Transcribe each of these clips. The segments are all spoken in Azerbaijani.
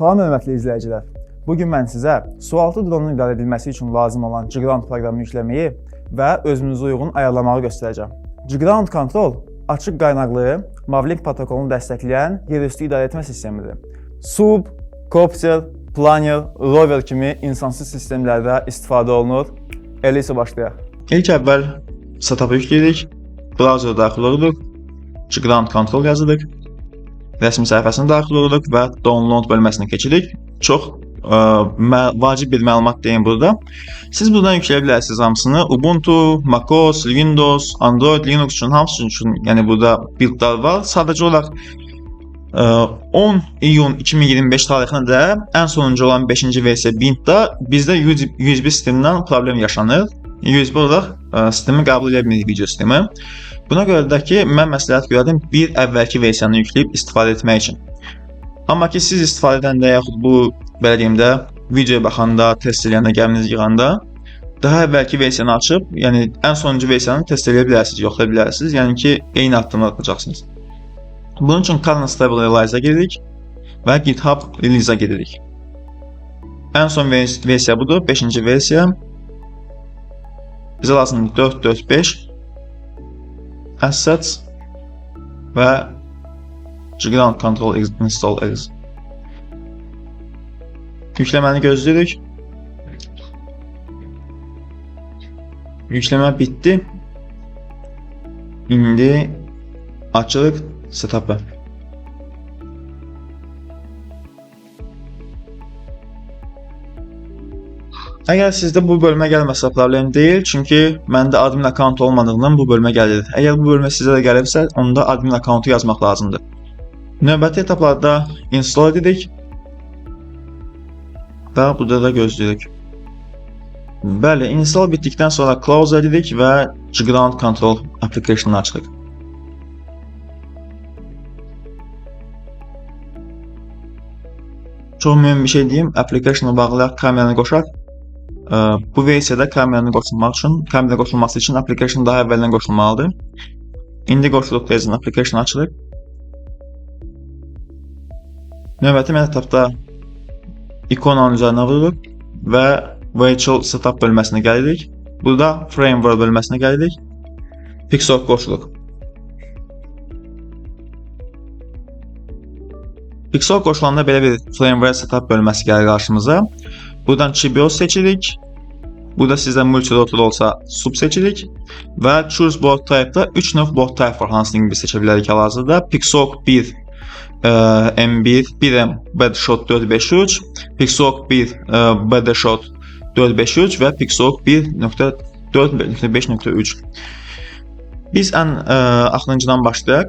Salam hörmətli izləyicilər. Bugün mən sizə sualtı dronun idarə edilməsi üçün lazım olan Gground proqramını yükləməyi və özünüzə uyğun ayarlamağı göstərəcəm. Gground Control açıq qaynaqlı Mavlink protokolunu dəstəkləyən yerüstü idarə etmə sistemidir. Sub, Copter, Planner, Rover kimi insansız sistemlərdə istifadə olunur. Elə isə başlayaq. İlk əvvəl setup'ı yükləyirik. Browser'a daxil oluruq. Gground Control yazırıq. Rəsmi səhifəsində daxil oluruq və download bölməsinə keçirik. Çox vacib bir məlumat deyim burada. Siz buradan yükləyə bilərsiniz hamısını. Ubuntu, macOS, Windows, Android, Linux üçün hamısı üçün yəni burada buildlar var. Sadəcə olaraq 10 iyun 2025 tarixində ən sonuncu olan 5-ci versiya binddə bizdə USB sistemindən problem yaşanır. USB olaraq sistemi qəbul edə bilmirik, video sistemi. Buna görə də ki, mən məsləhət görərdim bir əvvəlki versiyanı yükləyib istifadə etmək üçün. Amma ki, siz istifadə edəndə yaxud bu, belə deyim də, videoya baxanda, test eləyəndə, gəminiz yığanda daha əvvəlki versiyanı açıb, yəni ən sonuncu versiyanı test eləyə bilərsiniz, yoxlaya bilərsiniz. Yəni ki, eyni addımlar atacaqsınız. Bunun üçün Current Stable Release'a giririk və GitHub Release'a giririk. Ən son versiya budur, 5-ci versiya. Bizə lazımdır 4.4.5 Assets və Gground Control Install As. Yükləməni gözləyirik. Yükləmə bitdi. İndi açırıq setup'ı. Əgər sizdə bu bölmə gəlməsə problem deyil, çünki məndə admin akkauntu olmadığından bu bölmə gəlir. Əgər bu bölmə sizə də gəlibsə, onda admin akkauntu yazmaq lazımdır. Növbəti etaplarda install edirik və burada da gözləyirik. Bəli, install bitdikdən sonra close edirik və Gground Control application'ını açırıq. Çox mühüm bir şey deyim, application'a bağlayaq, kameranı qoşaq. Bu versiyada kameranı qoşulması üçün application daha əvvəldən qoşulmalıdır. İndi qoşuluq versin application açılır. Növbəti etapda ikonanın üzərinə vururuq və Virtual Setup bölməsinə gəlirik. Burada Framework bölməsinə gəlirik. Pixel qoşuluq. Pixel qoşulanda belə bir Framework Setup bölməsi gəlir qarşımıza. Buradan Chibios seçirik. Burada sizdə multi-rotor olsa sub seçirik. Və Choose Board Type'da 3 növ board type var, hansını bir seçə bilərik hal-hazırda. Pixel 1 M1, 1M BDShot 453, Pixel 1 BDShot 453 və Pixel 1.4.5.3. Biz ən axırıncıdan başlayaq.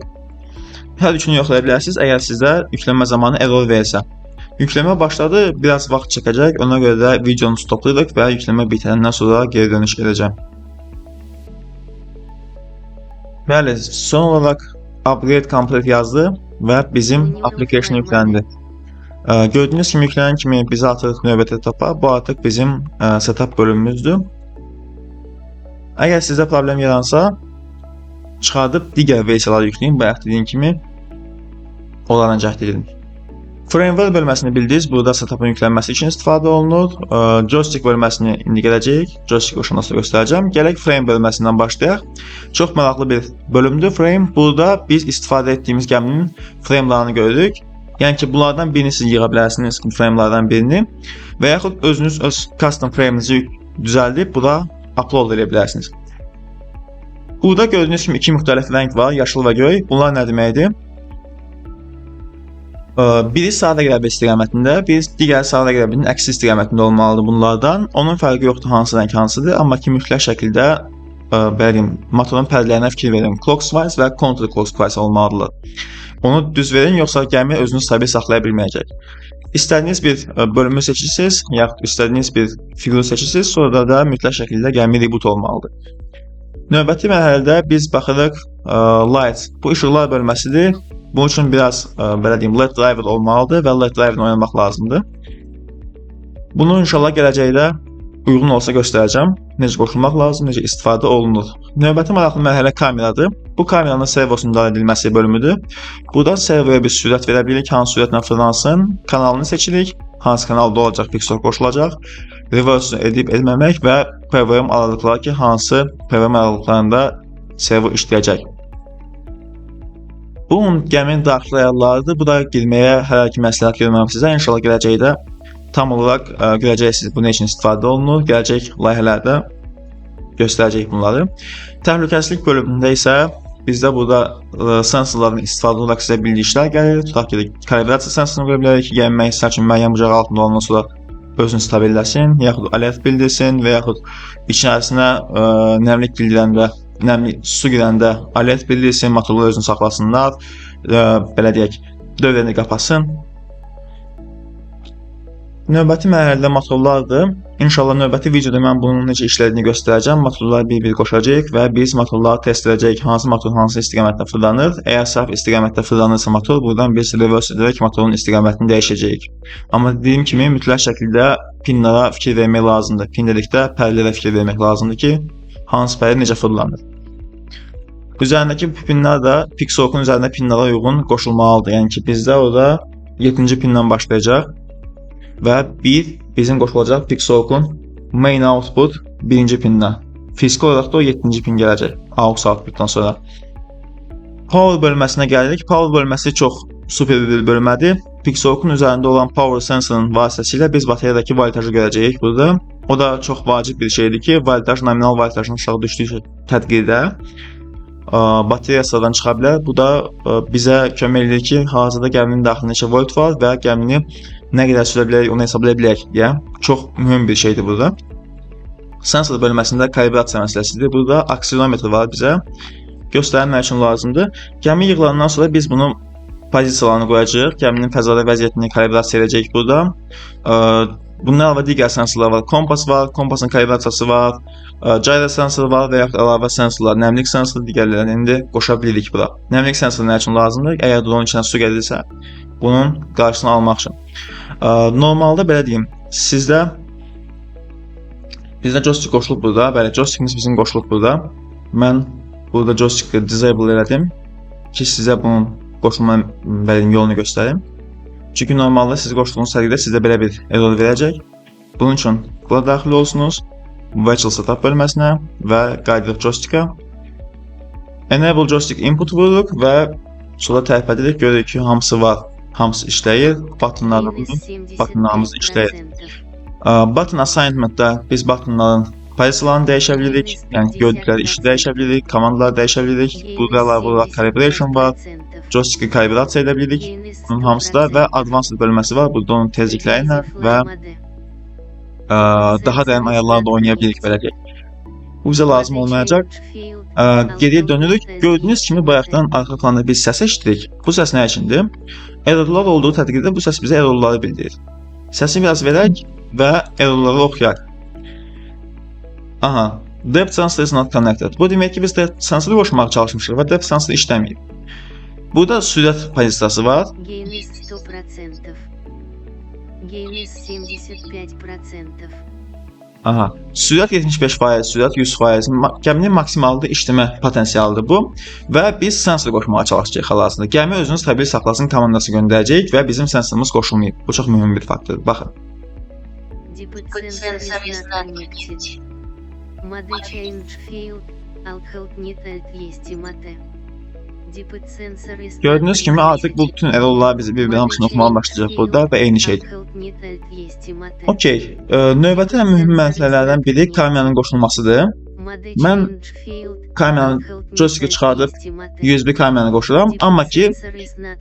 Hər üçünü yoxlaya bilərsiniz, əgər sizdə yüklənmə zamanı error verirsə. Yükləmə başladı, biraz vaxt çəkəcək, ona görə də videonu stoplayırıq və yükləmə bitəndən sonra geri dönüş edəcəm. Bəli, son olaraq Upgrade Complete yazdı və bizim application yükləndi. Gördüyünüz kimi yüklənən kimi bizi atırıq növbəti etapa, bu artıq bizim setup bölümümüzdür. Əgər sizdə problem yaransa, çıxardıb digər versiyaları yükləyin, bayaq dediyim kimi onlarla cəhd edin. Framework bölməsini bildiniz, burada setup'ın yüklənməsi üçün istifadə olunur. Joystick bölməsini indi gələcək, joystick qoşandan sonra göstərəcəm. Gələk frame bölməsindən başlayaq. Çox maraqlı bir bölümdür frame. Burada biz istifadə etdiyimiz gəminin framelarını görürük. Yəni ki, bunlardan birini siz yığa bilərsiniz, framelardan birini. Və yaxud özünüz öz custom frame'inizi düzəldib bura upload edə bilərsiniz. Burada gördüyünüz kimi iki müxtəlif rəng var, yaşıl və göy. Bunlar nə deməkdir? Biri sağda qərb istiqamətində, biri digər sağda qərbinin əksi istiqamətində olmalıdır bunlardan. Onun fərqi yoxdur hansı rəng hansıdır, amma ki mütləq şəkildə motorun pərdələrinə fikir verin. Clockwise və counterclockwise olmalıdırlar. Onu düz verin, yoxsa gəmi özünü stabil saxlaya bilməyəcək. İstədiyiniz bir bölümü seçirsiniz, yaxud istədiyiniz bir fiquru seçirsiniz, sonra da mütləq şəkildə gəmi reboot olmalıdır. Növbəti mərhələdə biz baxırıq Light. Bu işıqlar bölməsidir. Bunun üçün biraz belə deyim, LED driver olmalıdır və LED driver'ını oynamaq lazımdır. Bunu inşallah gələcəkdə uyğun olsa göstərəcəm. necə qoşulmaq lazım, necə istifadə olunur. Növbəti maraqlı mərhələ kameradır. Bu kameranın servosunun idarə edilməsi bölümüdür. Burada servoya bir sürət verə bilirik, hansı sürətlə fırlansın, kanalını seçirik, hansı kanalda olacaq, pixel qoşulacaq, reverse edib etməmək və PWM aralıqları ki, hansı PWM aralıqlarında servo işləyəcək. Bu gəminin daxili ayarlarıdır. Bu da girməyə hələ ki məsləhət görməm sizə. İnşallah gələcəkdə tam olaraq görəcəksiniz bu nə üçün istifadə olunur. Gələcək layihələrdə göstərəcək bunları. Təhlükəsizlik bölümündə isə bizdə burada sensorların istifadə olaraq sizə bildiklər gəlir. Tutaq ki, kalibrasiya sensorunu qoya bilərik ki, gəmi məsəl üçün müəyyən bucaq altında olandan sonra özünü stabilləsin, yaxud alert bildirsin və yaxud içərisinə nəmlik bildirəndə, nəmli su girəndə alert bildirsin, motorlar özünü saxlasınlar, belə deyək, dövrəni qapatsın. Növbəti mərhələdə motorlardır. İnşallah növbəti videoda mən bunun necə işlədiyini göstərəcəm. Motorları bir-bir qoşacağıq və biz motorları test edəcəyik. Hansı motor hansı istiqamətdə fırlanır. Əgər səhv istiqamətdə fırlanırsa motor, buradan biz reverse edərək motorun istiqamətini dəyişəcəyik. Amma dediyim kimi mütləq şəkildə pinlara fikir vermək lazımdır. Pin dedikdə pərlərə fikir vermək lazımdır ki, hansı pərlə necə fırlanır. Üzərindəki pinlər də Pixel'un üzərində pinlara uyğun qoşulmalıdır. Yəni ki, bizdə orada 7-ci pindən başlayacaq və bizim qoşulacaq Pixel'un main output 1-ci pindən. Fiziki olaraq da o 7-ci pin gələcək aux outputdan sonra. Power bölməsinə gəlirik. Power bölməsi çox super bir bölmədir. Pixel'un üzərində olan power sensorun vasitəsilə biz bataryadakı voltajı görəcəyik burada. O da çox vacib bir şeydir ki, voltaj nominal voltajın aşağı düşdüyü təqdirdə bateriya sıradan çıxa bilər. Bu da bizə kömək edir ki, hazırda gəminin daxilində neçə volt var və gəmini nə qədər sürə bilərik, onu hesablaya bilərik deyə. Çox mühüm bir şeydir burada. Sensor bölməsində kalibrasiya məsələsidir. Burada aksilometr var bizə. Göstərmək üçün lazımdır. Gəmi yığılandan sonra biz bunun pozisiyalarını qoyacağıq. Gəminin fəzada vəziyyətini kalibrasiya edəcəyik burada. Bundan əlavə digər sensorlar var. Kompas var, kompasın kalibrasiyası var. Gyro sensoru var və yaxud əlavə sensorlar, nəmlik sensoru digərlərini indi qoşa bilirik bura. Nəmlik sensoru nə üçün lazımdır? Əgər dronun içinə su gəlirsə, bunun qarşısını almaq üçün. Normalda belə deyim, bizdə joystick qoşulub burada. Bəli, joystickimiz bizim qoşulub burada. Mən burada joystick'i disable elədim ki, sizə bunun qoşulma yolunu göstərim. Çünki normalda siz qoşduğunuz təqdirdə sizə belə bir error verəcək. Bunun üçün bura daxil olsunuz. Virtual Setup bölməsinə və qaydırıq joystick'a. Enable joystick input vururuq və sonra tərpədirik. Görürük ki, hamısı var, hamısı işləyir. Buttonlarımız işləyir. Button assignment'da biz buttonların pozisiyalarını dəyişə bilirik. Yəni gördükləri işi dəyişə bilirik, komandaları dəyişə bilirik. Burada əlavə olaraq calibration var. Joystick'i kalibrasiya edə bilirik. Bunun hamısı da və advanced bölməsi var. Burada onun tezlikləri ilə və daha dərin ayarlarda oynaya bilirik belə deyək. Bu bizə lazım olmayacaq. Geriyə dönürük. Gördüyünüz kimi bayaqdan arxa planda biz səs eşidirik. Bu səs nə üçündür? Errorlar olduğu təqdirdə bu səs bizə errorları bildirir. Səsi biraz verək və errorları oxuyaq. Aha, depth sensor is not connected. Bu demək ki, biz depth sensoru qoşmağa çalışmışıq və depth sensor işləməyib. Burada sürət pozisiyası var. Gainless 100%. Gainless 75%. Aha, sürət 75%, sürət 100%, gəminin maksimalda işləmə potensialıdır bu və biz sensor qoşmağa çalışacağıq hal-hazırda. Gəmi özünü stabil saxlasın komandası göndərəcəyik və bizim sensorumuz qoşulmayıb. Bu çox mühüm bir faktordur. Baxın. Depth sensor is not connected. Mode change field. Alcohol net estimate. Gördüyünüz kimi artıq bu bütün errorlar bizi bir-birinin hamısını oxumağa başlayacaq burada və eyni şeydir. Okey, növbəti ən mühüm məsələlərdən biri kameranın qoşulmasıdır. Mən kameranın joystick'i çıxardıb USB kameranı qoşuram, amma ki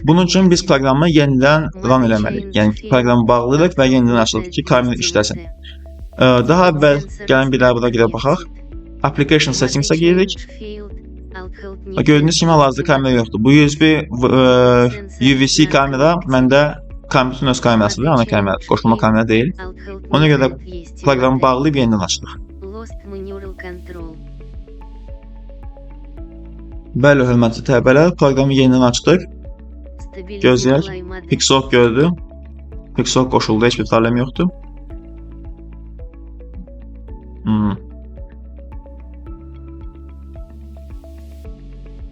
bunun üçün biz proqramı yenidən run eləməliyik. Yəni proqramı bağlayırıq və yenidən açılır ki, kamera işləsin. Daha əvvəl gəlin bir daha bura girə baxaq. Application Settings'a giririk. Gördüyünüz kimi hal-hazırda kamera yoxdur. Bu USB UVC kamera məndə kompüterin öz kamerasıdır, ana kamera, qoşulma kamera deyil. Ona görə proqramı bağlayıb yenidən açdıq. Bəli, hörmətli tələbələr, proqramı yenidən açdıq. Gözləyək. Pixel gördü. Pixel qoşuldu, heç bir problem yoxdur.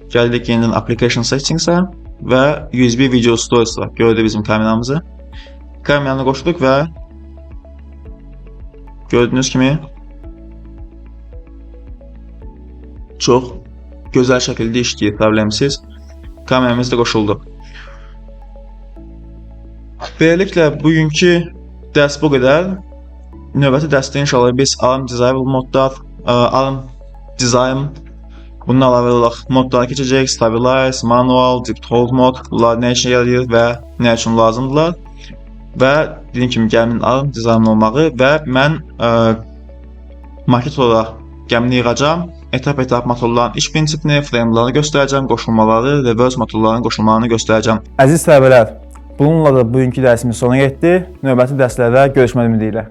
Gəldik yenidən Application Settings-ə və USB Video Storage var. Gördük bizim kameramızı. Kameranı qoşduq və gördüyünüz kimi çox gözəl şəkildə işləyir, problemsiz. Kameramız da qoşuldu. Beləliklə, bugünkü dərs bu qədər. Növbəti dərsdə inşallah biz ARM Desirable modlar, ARM Design, bunun əlavə olaraq modlara keçəcək, Stabilize, Manual, Deep Hold mod, bunlar nə işə yarayır və nə üçün lazımdırlar. Və dediyim kimi gəminin ARM Design olmağı və mən maket olaraq gəmini yığacam, etap-etap motorların iş prinsipini, frame'ları göstərəcəm, qoşulmaları, reverse motorların qoşulmalarını göstərəcəm. Əziz tələbələr, bununla da bugünkü dərsimiz sona yetdi. Növbəti dərslərdə görüşmək ümidi ilə.